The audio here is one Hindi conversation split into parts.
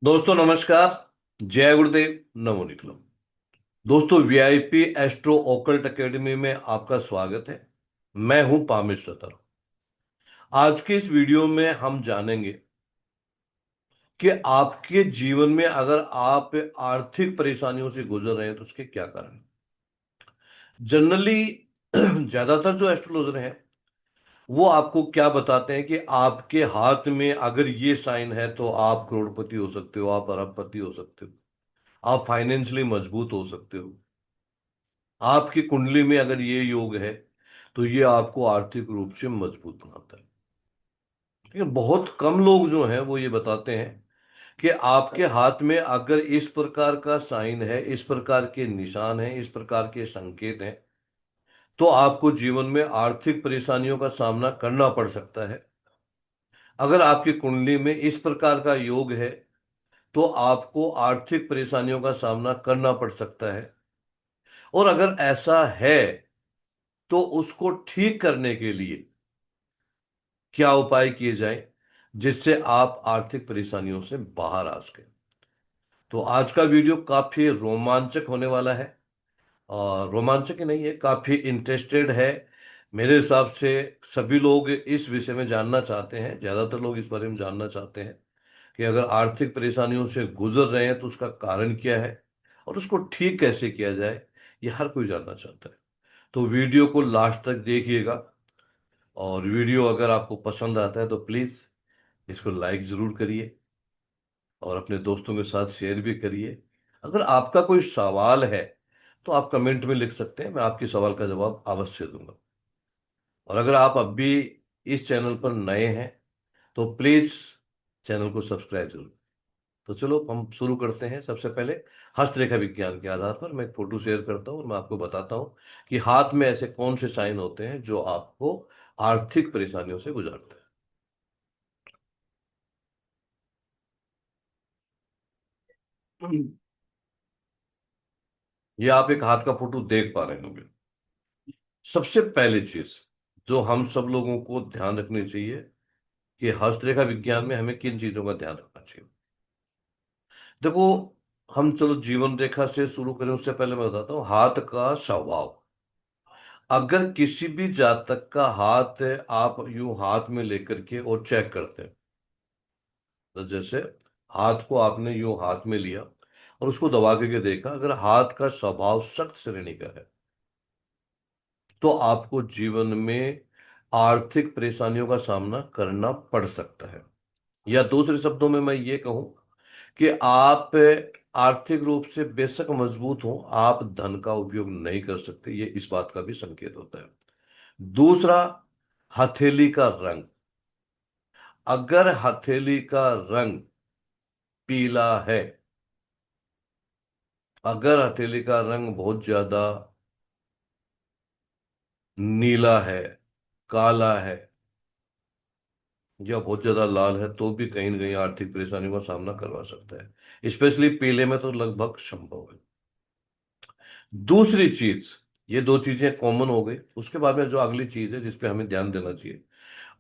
दोस्तों नमस्कार। जय गुरुदेव। नमो निखिलम। दोस्तों वीआईपी एस्ट्रो ओकल्ट एकेडमी में आपका स्वागत है। मैं हूं पामिश रतर। आज के इस वीडियो में हम जानेंगे कि आपके जीवन में अगर आप आर्थिक परेशानियों से गुजर रहे हैं तो उसके क्या कारण हैं। जनरली ज्यादातर जो एस्ट्रोलॉजर हैं वो आपको क्या बताते हैं कि आपके हाथ में अगर ये साइन है तो आप करोड़पति हो सकते हो, आप अरबपति हो सकते हो, आप फाइनेंशियली मजबूत हो सकते हो। आपकी कुंडली में अगर ये योग है तो ये आपको आर्थिक रूप से मजबूत बनाता है। ठीक है, बहुत कम लोग जो हैं वो ये बताते हैं कि आपके हाथ में अगर इस प्रकार का साइन है, इस प्रकार के निशान हैं, इस प्रकार के संकेत हैं तो आपको जीवन में आर्थिक परेशानियों का सामना करना पड़ सकता है। अगर आपकी कुंडली में इस प्रकार का योग है तो आपको आर्थिक परेशानियों का सामना करना पड़ सकता है। और अगर ऐसा है तो उसको ठीक करने के लिए क्या उपाय किए जाएं जिससे आप आर्थिक परेशानियों से बाहर आ सकें। तो आज का वीडियो काफी रोमांचक होने वाला है। और रोमांचक ही नहीं है, काफी इंटरेस्टेड है। मेरे हिसाब से सभी लोग इस विषय में जानना चाहते हैं, ज्यादातर लोग इस बारे में जानना चाहते हैं कि अगर आर्थिक परेशानियों से गुजर रहे हैं तो उसका कारण क्या है और उसको ठीक कैसे किया जाए। ये हर कोई जानना चाहता है। तो वीडियो को लास्ट तक देखिएगा। और वीडियो अगर आपको पसंद आता है तो प्लीज इसको लाइक जरूर करिए और अपने दोस्तों के साथ शेयर भी करिए। अगर आपका कोई सवाल है तो आप कमेंट में लिख सकते हैं, मैं आपके सवाल का जवाब अवश्य दूंगा। और अगर आप अब भी इस चैनल पर नए हैं तो प्लीज चैनल को सब्सक्राइब जरूर। तो चलो हम शुरू करते हैं। सबसे पहले हस्तरेखा विज्ञान के आधार पर मैं एक फोटो शेयर करता हूँ और मैं आपको बताता हूँ कि हाथ में ऐसे कौन से साइन होते हैं जो आपको आर्थिक परेशानियों से गुजारते हैं। ये आप एक हाथ का फोटो देख पा रहे होंगे। सबसे पहली चीज जो हम सब लोगों को ध्यान रखनी चाहिए कि हस्तरेखा विज्ञान में हमें किन चीजों का ध्यान रखना चाहिए। देखो, हम चलो जीवन रेखा से शुरू करें उससे पहले मैं बताता हूँ हाथ का स्वभाव। अगर किसी भी जातक का हाथ है, आप यूं हाथ में लेकर के और चेक करते हैं, तो जैसे हाथ को आपने यूं हाथ में लिया और उसको दबा करके देखा, अगर हाथ का स्वभाव सख्त श्रेणी का है तो आपको जीवन में आर्थिक परेशानियों का सामना करना पड़ सकता है। या दूसरे शब्दों में मैं ये कहूं कि आप आर्थिक रूप से बेशक मजबूत हो, आप धन का उपयोग नहीं कर सकते, ये इस बात का भी संकेत होता है। दूसरा, हथेली का रंग। अगर हथेली का रंग पीला है, अगर हथेली का रंग बहुत ज्यादा नीला है, काला है या बहुत ज्यादा लाल है तो भी कहीं ना कहीं आर्थिक परेशानियों का सामना करवा सकता है। स्पेशली पीले में तो लगभग संभव है। दूसरी चीज, ये दो चीजें कॉमन हो गई। उसके बाद में जो अगली चीज है जिस पे हमें ध्यान देना चाहिए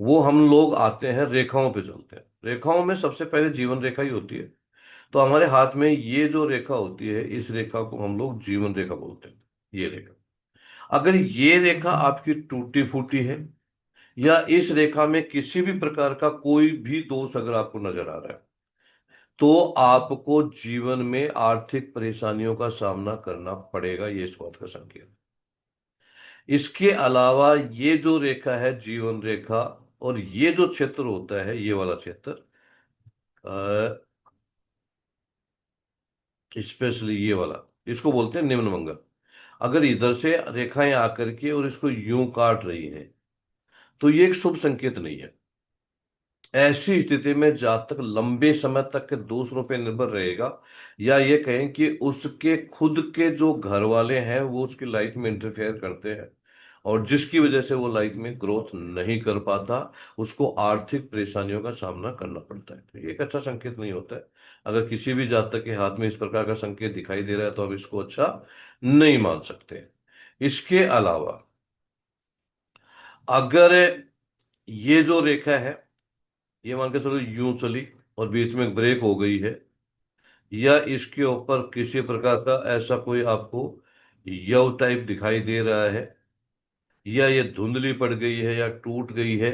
वो हम लोग आते हैं रेखाओं पे चलते हैं। रेखाओं में सबसे पहले जीवन रेखा ही होती है। तो हमारे हाथ में ये जो रेखा होती है इस रेखा को हम लोग जीवन रेखा बोलते हैं। ये रेखा, अगर ये रेखा आपकी टूटी फूटी है या इस रेखा में किसी भी प्रकार का कोई भी दोष अगर आपको नजर आ रहा है तो आपको जीवन में आर्थिक परेशानियों का सामना करना पड़ेगा, ये इस बात का संकेत है। इसके अलावा ये जो रेखा है जीवन रेखा, और ये जो क्षेत्र होता है ये वाला क्षेत्र, स्पेशली ये वाला, इसको बोलते हैं निम्न मंगल। अगर इधर से रेखाएं आकर के और इसको यूं काट रही हैं तो ये एक शुभ संकेत नहीं है। ऐसी स्थिति में जातक लंबे समय तक के दूसरों पे निर्भर रहेगा, या ये कहें कि उसके खुद के जो घर वाले हैं वो उसकी लाइफ में इंटरफेयर करते हैं और जिसकी वजह से वो लाइफ में ग्रोथ नहीं कर पाता, उसको आर्थिक परेशानियों का सामना करना पड़ता है। तो ये एक अच्छा संकेत नहीं होता है। अगर किसी भी जातक के हाथ में इस प्रकार का संकेत दिखाई दे रहा है तो हम इसको अच्छा नहीं मान सकते। इसके अलावा अगर ये जो रेखा है ये मान के चलो यूं चली और बीच में ब्रेक हो गई है, या इसके ऊपर किसी प्रकार का ऐसा कोई आपको यव टाइप दिखाई दे रहा है, या ये धुंधली पड़ गई है या टूट गई है,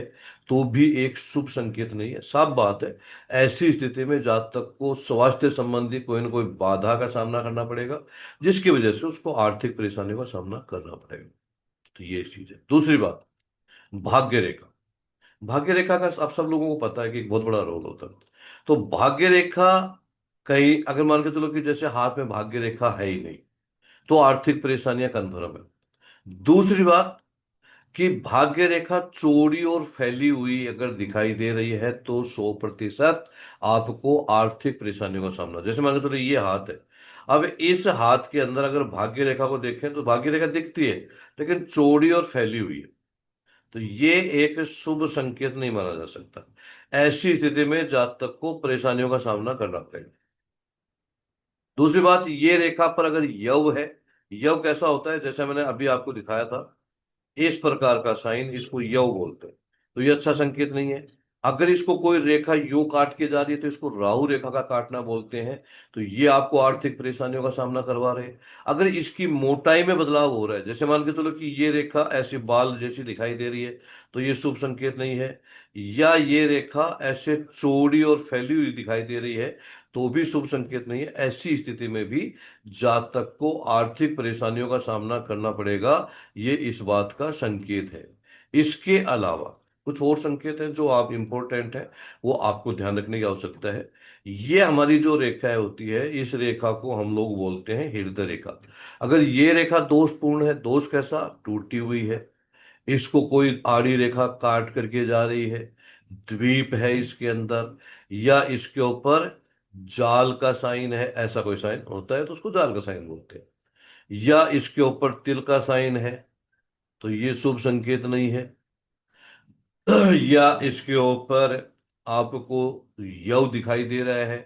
तो भी एक शुभ संकेत नहीं है। साफ बात है, ऐसी स्थिति में जातक को स्वास्थ्य संबंधी कोई ना कोई बाधा का सामना करना पड़ेगा, जिसकी वजह से उसको आर्थिक परेशानियों का सामना करना पड़ेगा। तो ये चीज है। दूसरी बात, भाग्य रेखा। भाग्य रेखा का आप सब लोगों को पता है कि एक बहुत बड़ा रोल होता है। तो भाग्य रेखा कहीं अगर मान के चलो कि जैसे हाथ में भाग्य रेखा है ही नहीं, तो आर्थिक परेशानियां कन्फर्म है। दूसरी बात कि भाग्य रेखा चौड़ी और फैली हुई अगर दिखाई दे रही है तो 100% आपको आर्थिक परेशानियों का सामना। जैसे मान के चलो ये हाथ है, अब इस हाथ के अंदर अगर भाग्य रेखा को देखें तो भाग्य रेखा दिखती है, लेकिन चौड़ी और फैली हुई है, तो ये एक शुभ संकेत नहीं माना जा सकता। ऐसी स्थिति में जातक को परेशानियों का सामना करना पड़ेगा। दूसरी बात, ये रेखा पर अगर यव है, यव कैसा होता है जैसे मैंने अभी आपको दिखाया था, इस प्रकार का साइन, इसको यव बोलते हैं। तो ये अच्छा संकेत नहीं है। अगर इसको कोई रेखा यूं काट के जा रही है तो इसको राहु रेखा का काटना बोलते हैं। तो ये आपको आर्थिक परेशानियों का सामना करवा रहे हैं। अगर इसकी मोटाई में बदलाव हो रहा है, जैसे मान के चलो कि ये रेखा ऐसी बाल जैसी दिखाई दे रही है, तो ये शुभ संकेत नहीं है। या ये रेखा ऐसे चौड़ी और फैली हुई दिखाई दे रही है, तो भी शुभ संकेत नहीं है। ऐसी स्थिति में भी जातक को आर्थिक परेशानियों का सामना करना पड़ेगा, ये इस बात का संकेत है। इसके अलावा कुछ और संकेत हैं जो आप इंपॉर्टेंट है, वो आपको ध्यान रखने की आवश्यकता है। ये हमारी जो रेखा होती है, इस रेखा को हम लोग बोलते हैं हृदय रेखा। अगर ये रेखा दोषपूर्ण है, दोष कैसा, टूटी हुई है, इसको कोई आड़ी रेखा काट करके जा रही है, द्वीप है इसके अंदर, या इसके ऊपर जाल का साइन है, ऐसा कोई साइन होता है तो उसको जाल का साइन बोलते हैं, या इसके ऊपर तिल का साइन है, तो ये शुभ संकेत नहीं है। या इसके ऊपर आपको यव दिखाई दे रहा है,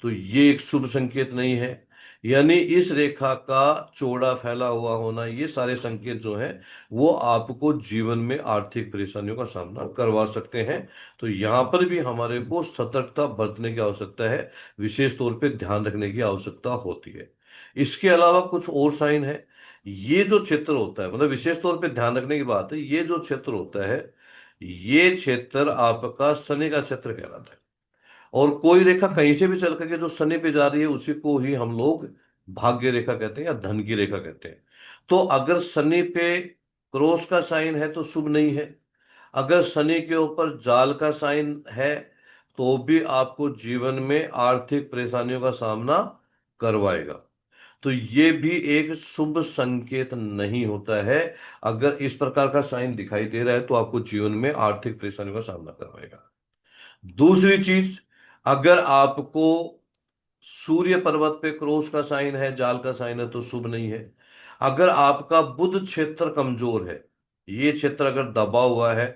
तो ये एक शुभ संकेत नहीं है। यानी इस रेखा का चौड़ा फैला हुआ होना, ये सारे संकेत जो हैं वो आपको जीवन में आर्थिक परेशानियों का सामना करवा सकते हैं। तो यहाँ पर भी हमारे को सतर्कता बरतने की आवश्यकता है, विशेष तौर पे ध्यान रखने की आवश्यकता होती है। इसके अलावा कुछ और साइन है। ये जो क्षेत्र होता है, मतलब विशेष तौर पे ध्यान रखने की बात है, ये जो क्षेत्र होता है, ये क्षेत्र आपका शनि का क्षेत्र कहलाता है। और कोई रेखा कहीं से भी चल करके जो शनि पे जा रही है, उसी को ही हम लोग भाग्य रेखा कहते हैं या धन की रेखा कहते हैं। तो अगर शनि पे क्रॉस का साइन है तो शुभ नहीं है। अगर शनि के ऊपर जाल का साइन है, तो भी आपको जीवन में आर्थिक परेशानियों का सामना करवाएगा। तो ये भी एक शुभ संकेत नहीं होता है। अगर इस प्रकार का साइन दिखाई दे रहा है तो आपको जीवन में आर्थिक परेशानियों का सामना करवाएगा। दूसरी चीज, अगर आपको सूर्य पर्वत पे क्रॉस का साइन है, जाल का साइन है, तो शुभ नहीं है। अगर आपका बुध क्षेत्र कमजोर है, ये क्षेत्र अगर दबा हुआ है,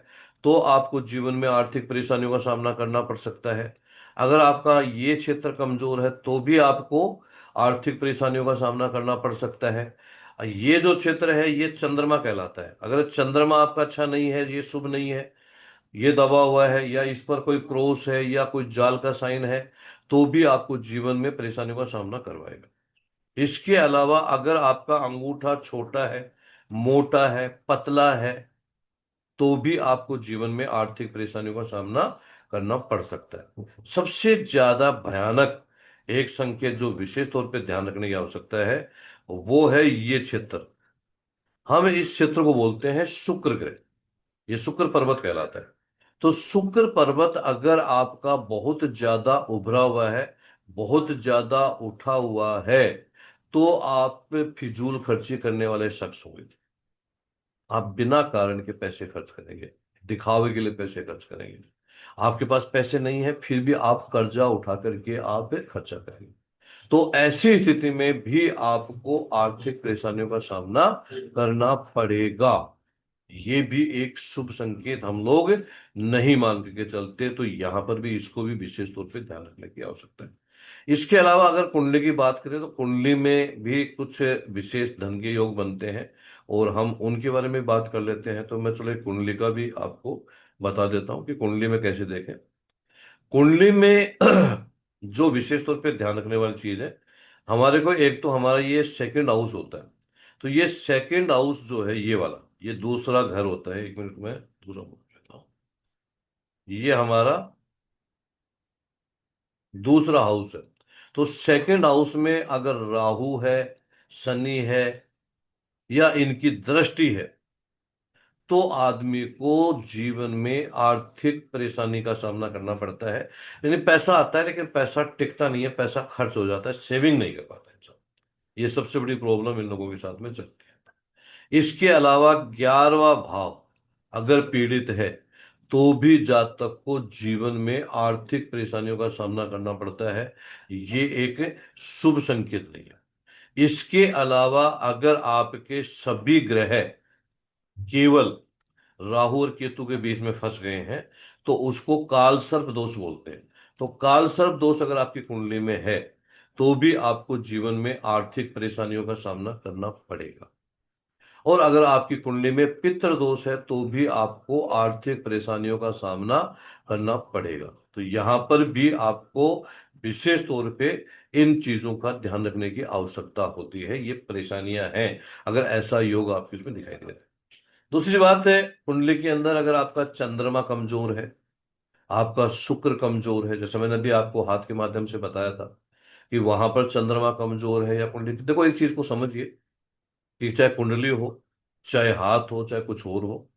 तो आपको जीवन में आर्थिक परेशानियों का सामना करना पड़ सकता है। अगर आपका ये क्षेत्र कमजोर है तो भी आपको आर्थिक परेशानियों का सामना करना पड़ सकता है। ये जो क्षेत्र है ये चंद्रमा कहलाता है। अगर चंद्रमा आपका अच्छा नहीं है, ये शुभ नहीं है, ये दबा हुआ है, या इस पर कोई क्रॉस है या कोई जाल का साइन है, तो भी आपको जीवन में परेशानियों का सामना करवाएगा। इसके अलावा अगर आपका अंगूठा छोटा है, मोटा है, पतला है, तो भी आपको जीवन में आर्थिक परेशानियों का सामना करना पड़ सकता है। सबसे ज्यादा भयानक एक संकेत जो विशेष तौर पे ध्यान रखने की आवश्यकता है, वो है ये क्षेत्र। हम इस क्षेत्र को बोलते हैं शुक्र ग्रह। ये शुक्र पर्वत कहलाता है। तो शुक्र पर्वत अगर आपका बहुत ज्यादा उभरा हुआ है, बहुत ज्यादा उठा हुआ है, तो आप फिजूल खर्ची करने वाले शख्स होंगे। आप बिना कारण के पैसे खर्च करेंगे, दिखावे के लिए पैसे खर्च करेंगे। आपके पास पैसे नहीं है फिर भी आप कर्जा उठा करके आप खर्चा करेंगे। तो ऐसी स्थिति में भी आपको आर्थिक परेशानियों का सामना करना पड़ेगा। ये भी एक शुभ संकेत हम लोग नहीं मान के चलते। तो यहां पर भी इसको भी विशेष तौर पे ध्यान रखने की आवश्यकता है। इसके अलावा अगर कुंडली की बात करें तो कुंडली में भी कुछ विशेष धन के योग बनते हैं, और हम उनके बारे में बात कर लेते हैं। तो मैं चलो एक कुंडली का भी आपको बता देता हूँ कि कुंडली में कैसे देखें। कुंडली में जो विशेष तौर पे ध्यान रखने वाली चीज है, हमारे को एक तो हमारा ये सेकंड हाउस होता है। तो ये सेकंड हाउस जो है, ये वाला, ये दूसरा घर होता है। एक मिनट में दूसरा बोल लेता हूँ। ये हमारा दूसरा हाउस है। तो सेकंड हाउस में अगर राहु है, शनि है, या इनकी दृष्टि है, तो आदमी को जीवन में आर्थिक परेशानी का सामना करना पड़ता है। यानी पैसा आता है लेकिन पैसा टिकता नहीं है, पैसा खर्च हो जाता है, सेविंग नहीं कर पाता इंसान। ये सबसे बड़ी प्रॉब्लम इन लोगों के साथ में चलती है। इसके अलावा 11वां भाव अगर पीड़ित है, तो भी जातक को जीवन में आर्थिक परेशानियों का सामना करना पड़ता है। ये एक शुभ संकेत नहीं है। इसके अलावा अगर आपके सभी ग्रह केवल राहु और केतु के बीच में फंस गए हैं, तो उसको काल सर्प दोष बोलते हैं। तो काल सर्प दोष अगर आपकी कुंडली में है, तो भी आपको जीवन में आर्थिक परेशानियों का सामना करना पड़ेगा। और अगर आपकी कुंडली में पितृ दोष है, तो भी आपको आर्थिक परेशानियों का सामना करना पड़ेगा। तो यहां पर भी आपको विशेष तौर पे इन चीजों का ध्यान रखने की आवश्यकता होती है। ये परेशानियां हैं अगर ऐसा योग आपके उसमें दिखाई दे रहा है। दूसरी बात है, कुंडली के अंदर अगर आपका चंद्रमा कमजोर है, आपका शुक्र कमजोर है, जैसे मैंने अभी आपको हाथ के माध्यम से बताया था कि वहां पर चंद्रमा कमजोर है, या कुंडली, देखो एक चीज को समझिए कि चाहे कुंडली हो, चाहे हाथ हो, चाहे कुछ और हो,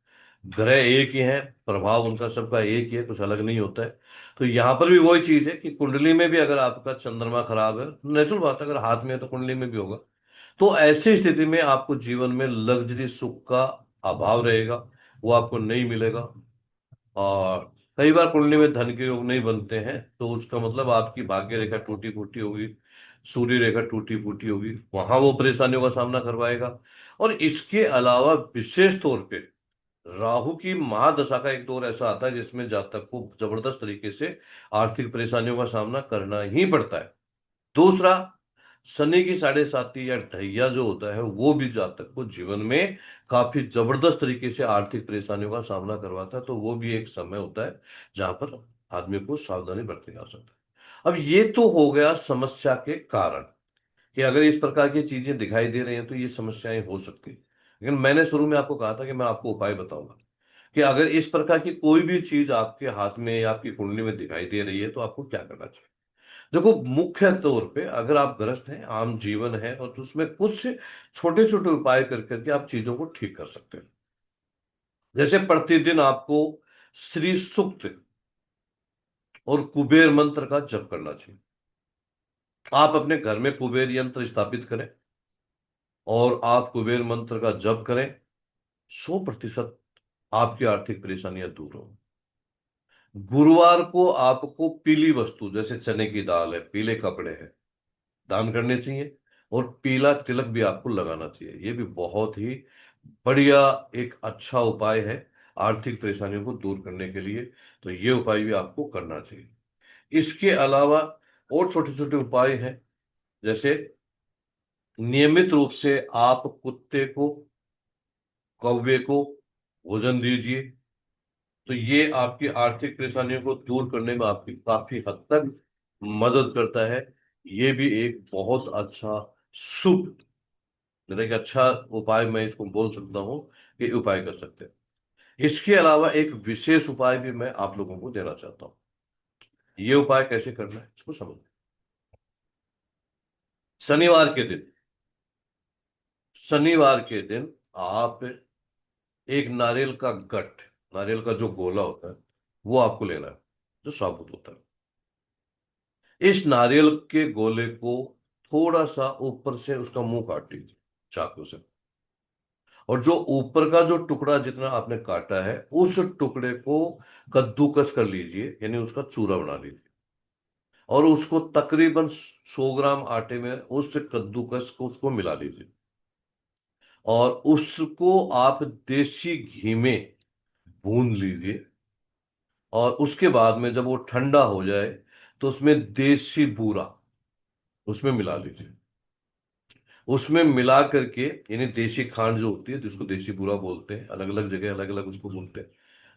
ग्रह एक ही है, प्रभाव उनका सबका एक ही है, कुछ अलग नहीं होता है। तो यहां पर भी वही चीज है कि कुंडली में भी अगर आपका चंद्रमा खराब है, नेचुरल बात है, अगर हाथ में है तो कुंडली में भी होगा। तो ऐसी स्थिति में आपको जीवन में लग्जरी सुख का अभाव रहेगा, वो आपको नहीं मिलेगा। और कई बार कुंडली में धन के योग नहीं बनते हैं, तो उसका मतलब आपकी भाग्य रेखा टूटी फूटी होगी, सूर्य रेखा टूटी फूटी होगी, वहां वो परेशानियों का सामना करवाएगा। और इसके अलावा विशेष तौर पे राहु की महादशा का एक दौर ऐसा आता है जिसमें जातक को जबरदस्त तरीके से आर्थिक परेशानियों का सामना करना ही पड़ता है। दूसरा, शनि की साढ़े साती या ढैया जो होता है, वो भी जातक को जीवन में काफी जबरदस्त तरीके से आर्थिक परेशानियों का सामना करवाता है। तो वो भी एक समय होता है जहां पर आदमी को सावधानी बरतनी जा सकता है। अब ये तो हो गया समस्या के कारण, कि अगर इस प्रकार की चीजें दिखाई दे रही हैं तो ये समस्याएं हो सकती हैं। लेकिन मैंने शुरू में आपको कहा था कि मैं आपको उपाय बताऊंगा कि अगर इस प्रकार की कोई भी चीज आपके हाथ में या आपकी कुंडली में दिखाई दे रही है, तो आपको क्या करना चाहिए। देखो, मुख्य तौर पे अगर आप ग्रस्त हैं, आम जीवन है, और तो उसमें कुछ छोटे छोटे उपाय कर करके आप चीजों को ठीक कर सकते हैं। जैसे प्रतिदिन आपको श्री सूक्त और कुबेर मंत्र का जप करना चाहिए। आप अपने घर में कुबेर यंत्र स्थापित करें और आप कुबेर मंत्र का जप करें। 100% आपकी आर्थिक परेशानियां दूर हो। गुरुवार को आपको पीली वस्तु, जैसे चने की दाल है, पीले कपड़े हैं, दान करने चाहिए। और पीला तिलक भी आपको लगाना चाहिए। ये भी बहुत ही बढ़िया एक अच्छा उपाय है आर्थिक परेशानियों को दूर करने के लिए। तो ये उपाय भी आपको करना चाहिए। इसके अलावा और छोटे छोटे उपाय हैं, जैसे नियमित रूप से आप कुत्ते को, कौवे को भोजन दीजिए। तो ये आपकी आर्थिक परेशानियों को दूर करने में आपकी काफी हद तक मदद करता है। ये भी एक बहुत अच्छा शुभ, मतलब एक अच्छा उपाय मैं इसको बोल सकता हूँ कि उपाय कर सकते हैं। इसके अलावा एक विशेष उपाय भी मैं आप लोगों को देना चाहता हूँ। ये उपाय कैसे करना है इसको समझ। शनिवार के दिन, शनिवार के दिन आप एक नारियल का गठ, नारियल का जो गोला होता है, वो आपको लेना है, जो साबुत होता है। इस नारियल के गोले को थोड़ा सा ऊपर से उसका मुंह काट लीजिए चाकू से। और जो ऊपर का जो टुकड़ा जितना आपने काटा है, उस टुकड़े को कद्दूकस कर लीजिए, यानी उसका चूरा बना लीजिए। और उसको तकरीबन 100 ग्राम आटे में उस कद्दूकस को उसको मिला लीजिए। और उसको आप देसी घी में भून लीजिए। और उसके बाद में जब वो ठंडा हो जाए, तो उसमें देसी बूरा उसमें मिला लीजिए। उसमें मिला करके, यानी देसी खांड जो होती है, जिसको देसी बूरा बोलते हैं, अलग अलग जगह अलग अलग उसको बोलते हैं,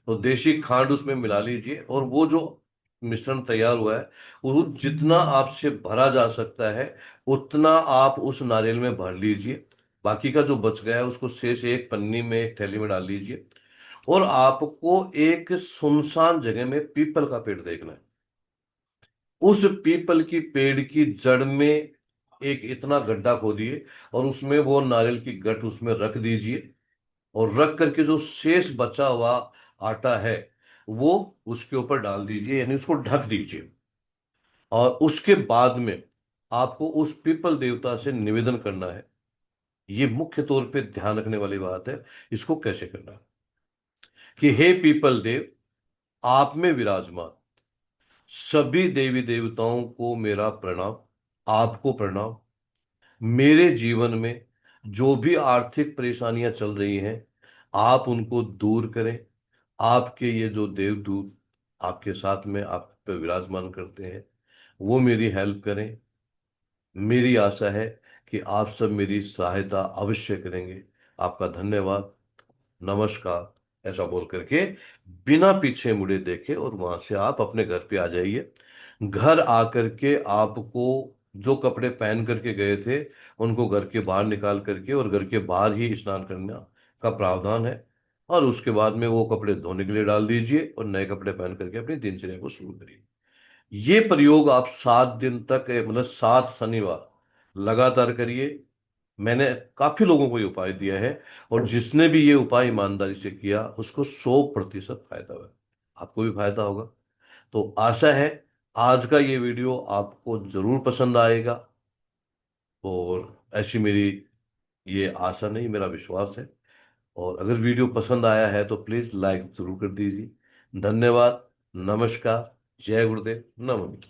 तो देसी खांड उसमें मिला लीजिए। और वो जो मिश्रण तैयार हुआ है, वो जितना आपसे भरा जा सकता है उतना आप उस नारियल में भर लीजिए। बाकी का जो बच गया है उसको शेष एक पन्नी में, एक थैली में डाल लीजिए। और आपको एक सुनसान जगह में पीपल का पेड़ देखना है। उस पीपल की पेड़ की जड़ में एक इतना गड्ढा खोदिए और उसमें वो नारियल की गठ उसमें रख दीजिए। और रख करके जो शेष बचा हुआ आटा है वो उसके ऊपर डाल दीजिए, यानी उसको ढक दीजिए। और उसके बाद में आपको उस पीपल देवता से निवेदन करना है। ये मुख्य तौर पे ध्यान रखने वाली बात है। इसको कैसे करना है कि हे पीपल देव, आप में विराजमान सभी देवी देवताओं को मेरा प्रणाम, आपको प्रणाम। मेरे जीवन में जो भी आर्थिक परेशानियां चल रही हैं आप उनको दूर करें। आपके ये जो देवदूत आपके साथ में आप पे विराजमान करते हैं वो मेरी हेल्प करें। मेरी आशा है कि आप सब मेरी सहायता अवश्य करेंगे। आपका धन्यवाद, नमस्कार, ऐसा बोल करके बिना पीछे मुड़े देखे और वहां से आप अपने घर पे आ जाइए। घर आकर के आपको जो कपड़े पहन करके गए थे उनको घर के बाहर निकाल करके और घर के बाहर ही स्नान करना का प्रावधान है। और उसके बाद में वो कपड़े धोने के लिए डाल दीजिए और नए कपड़े पहन करके अपनी दिनचर्या को शुरू करिए। ये प्रयोग आप 7 दिन तक, मतलब 7 शनिवार लगातार करिए। मैंने काफी लोगों को ये उपाय दिया है और जिसने भी ये उपाय ईमानदारी से किया उसको 100% फायदा हुआ। आपको भी फायदा होगा। तो आशा है आज का ये वीडियो आपको जरूर पसंद आएगा। और ऐसी मेरी ये आशा नहीं, मेरा विश्वास है। और अगर वीडियो पसंद आया है तो प्लीज लाइक जरूर कर दीजिए। धन्यवाद, नमस्कार, जय गुरुदेव, नमो।